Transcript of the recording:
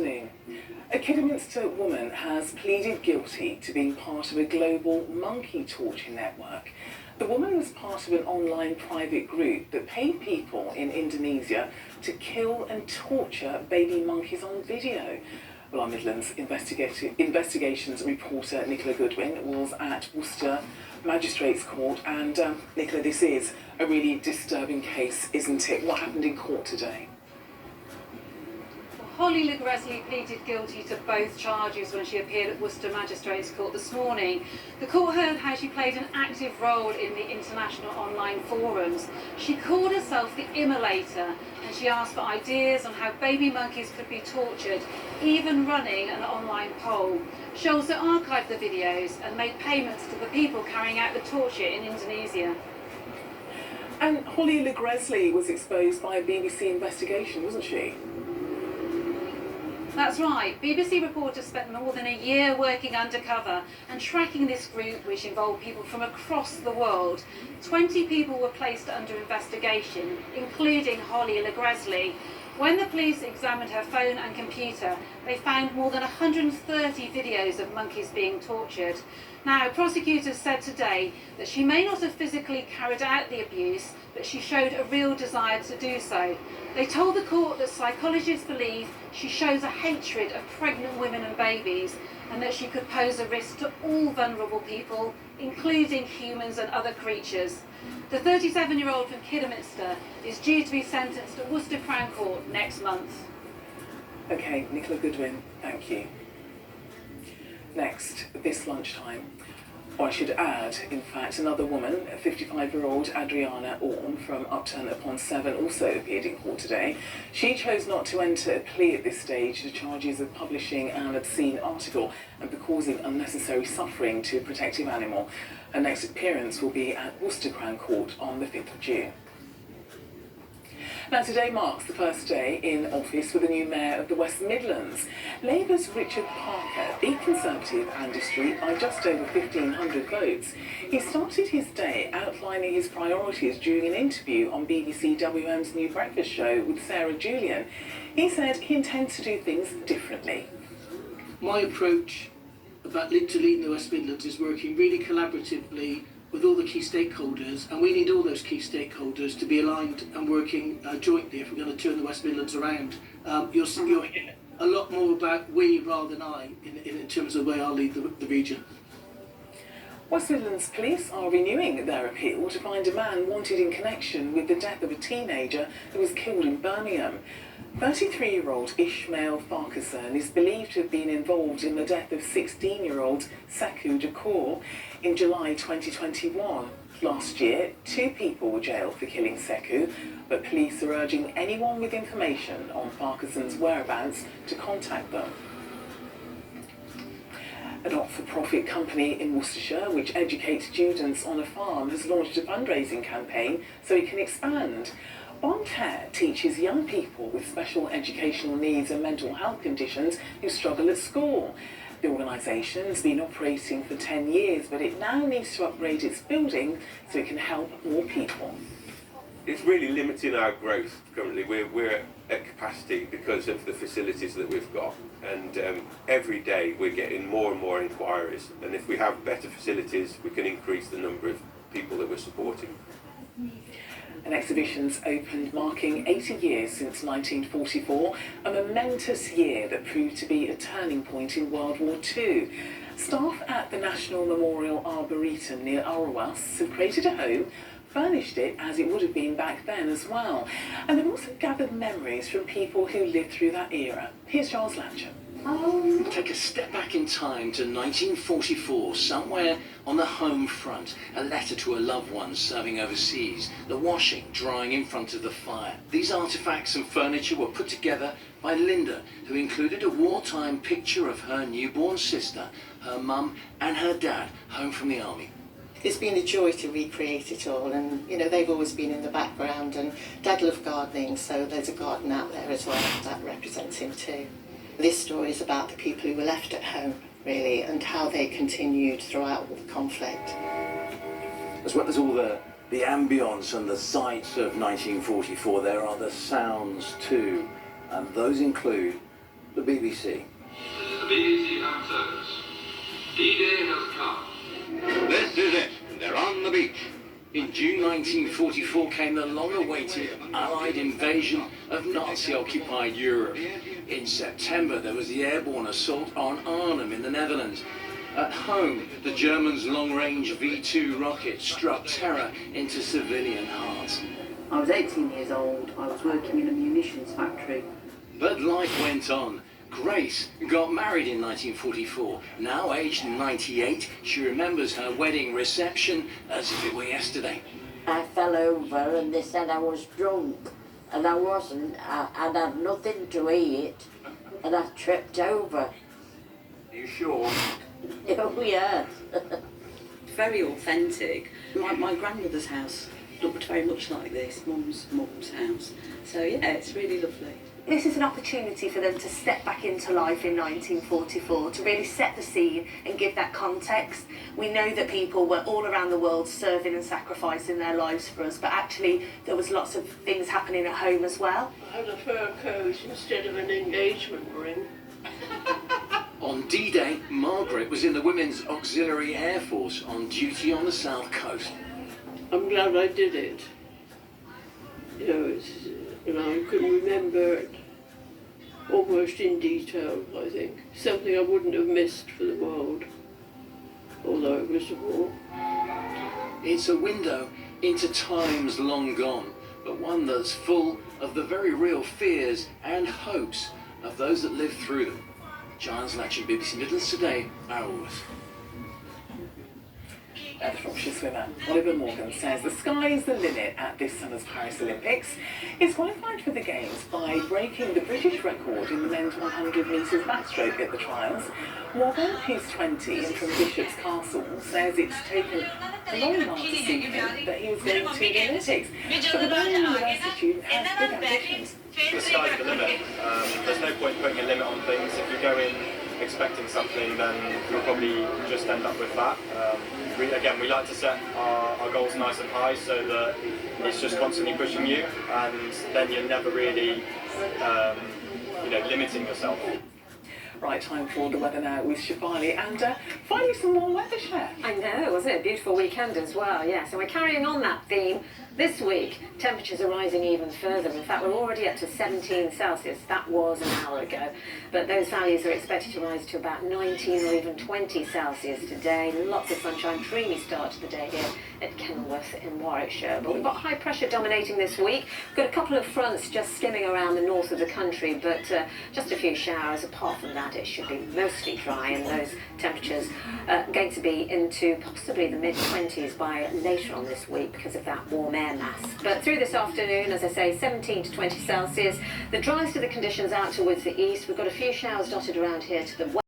afternoon. A Kidderminster woman has pleaded guilty to being part of a global monkey torture network. The woman was part of an online private group that paid people in Indonesia to kill and torture baby monkeys on video. Well, our Midlands investigations reporter Nicola was at Worcester Magistrates Court, and Nicola, this is a really disturbing case, isn't it? What happened in court today? Holly Legresley pleaded guilty to both charges when she appeared at Worcester Magistrates Court this morning. The court heard how she played an active role in the international online forums. She called herself the immolator, and she asked for ideas on how baby monkeys could be tortured, even running an online poll. She also archived the videos and made payments to the people carrying out the torture in Indonesia. And Holly Legresley was exposed by a BBC investigation, wasn't she? That's right. BBC reporters spent more than a year working undercover and tracking this group, which involved people from across the world. 20 people were placed under investigation, including Holly Legresley. When the police examined her phone and computer, they found more than 130 videos of monkeys being tortured. Now, prosecutors said today that she may not have physically carried out the abuse, but she showed a real desire to do so. They told the court that psychologists believe she shows a hatred of pregnant women and babies, and that she could pose a risk to all vulnerable people, including humans and other creatures. The 37-year-old from Kidderminster is due to be sentenced at Worcester Crown Court next month. OK, Nicola Goodwin, thank you. Next, this lunchtime, or I should add, in fact, another woman, 55-year-old Adriana Orme from Upton-upon-Severn, also appeared in court today. She chose not to enter a plea at this stage to charges of publishing an obscene article and for causing unnecessary suffering to a protective animal. Her next appearance will be at Worcester Crown Court on the 5th of June. Now, today marks the first day in office for the new mayor of the West Midlands. Labour's Richard Parker beat Conservative Andy Street by just over 1,500 votes. He started his day outlining his priorities during an interview on BBC WM's new breakfast show with Sarah Julian. He said he intends to do things differently. My approach to leading the West Midlands is working really collaboratively with all the key stakeholders, and we need all those key stakeholders to be aligned and working jointly if we're going to turn the West Midlands around. You'll hear a lot more about we rather than I in terms of the way I'll lead the region. West Midlands Police are renewing their appeal to find a man wanted in connection with the death of a teenager who was killed in Birmingham. 33-year-old Ishmael Farquharson is believed to have been involved in the death of 16-year-old Sekou Dakour in July 2021. Last year, 2 people were jailed for killing Sekou, but police are urging anyone with information on Farquharson's whereabouts to contact them. A not-for-profit company in Worcestershire, which educates students on a farm, has launched a fundraising campaign so it can expand. Bond Care teaches young people with special educational needs and mental health conditions who struggle at school. The organisation has been operating for 10 years, but it now needs to upgrade its building so it can help more people. It's really limiting our growth currently. We're at capacity because of the facilities that we've got, and every day we're getting more and more inquiries, and if we have better facilities we can increase the number of people that we're supporting. An exhibition's opened marking 80 years since 1944, a momentous year that proved to be a turning point in World War II. Staff at the National Memorial Arboretum near Urwas have created a home, furnished it as it would have been back then as well. And they've also gathered memories from people who lived through that era. Here's Charles Latcham. Take a step back in time to 1944, somewhere on the home front. A letter to a loved one serving overseas, the washing, drying in front of the fire. These artifacts and furniture were put together by Linda, who included a wartime picture of her newborn sister, her mum and her dad, home from the army. It's been a joy to recreate it all, and you know, they've always been in the background, and Dad loved gardening, so there's a garden out there as well that represents him too. This story is about the people who were left at home, really, and how they continued throughout the conflict. As well as all the ambience and the sights of 1944, there are the sounds too, and those include the BBC. The BBC answers. D-Day has come. This is it. They're on the beach. In June 1944 came the long-awaited Allied invasion of Nazi-occupied Europe. In September, there was the airborne assault on Arnhem in the Netherlands. At home, the Germans' long-range V-2 rocket struck terror into civilian hearts. I was 18 years old. I was working in a munitions factory. But life went on. Grace got married in 1944. Now aged 98, she remembers her wedding reception as if it were yesterday. I fell over and they said I was drunk, and I wasn't. I'd had nothing to eat, and I tripped over. Are you sure? Oh, yes. Very authentic. My grandmother's house looked very much like this, mum's house. So yeah, it's really lovely. This is an opportunity for them to step back into life in 1944, to really set the scene and give that context. We know that people were all around the world serving and sacrificing their lives for us, but actually there was lots of things happening at home as well. I had a fur coat instead of an engagement ring. On D-Day, Margaret was in the Women's Auxiliary Air Force on duty on the South Coast. I'm glad I did it. You know, and I can remember it almost in detail, I think. Something I wouldn't have missed for the world, although it was a war. It's a window into times long gone, but one that's full of the very real fears and hopes of those that lived through them. Giles Latchin, BBC Midlands Today, Arrows. The Shropshire swimmer Oliver Morgan says the sky's the limit at this summer's Paris Olympics. He's qualified for the Games by breaking the British record in the men's 100 metres backstroke at the trials. Morgan, who's 20 and from Bishop's Castle, says it's taken a long while to see him that he was going to the Olympics. But the Birmingham University student has big ambitions. The sky's the limit. There's no point putting a limit on things. If you go in expecting something, then you'll probably just end up with that. We like to set our goals nice and high so that it's just constantly pushing you, and then you're never really limiting yourself. Right, time for the weather now with Shivani, and finally some more weather, Chef. I know, wasn't it? A beautiful weekend as well, yeah. So we're carrying on that theme. This week, temperatures are rising even further. In fact, we're already up to 17 Celsius. That was an hour ago. But those values are expected to rise to about 19 or even 20 Celsius today. Lots of sunshine, dreamy start to the day here at Kenilworth in Warwickshire. But we've got high pressure dominating this week. We've got a couple of fronts just skimming around the north of the country, but just a few showers. Apart from that, it should be mostly dry, and those temperatures going to be into possibly the mid-20s by later on this week because of that warm air mass. But through this afternoon, as I say, 17 to 20 Celsius. The driest of the conditions out towards the east. We've got a few showers dotted around here to the west.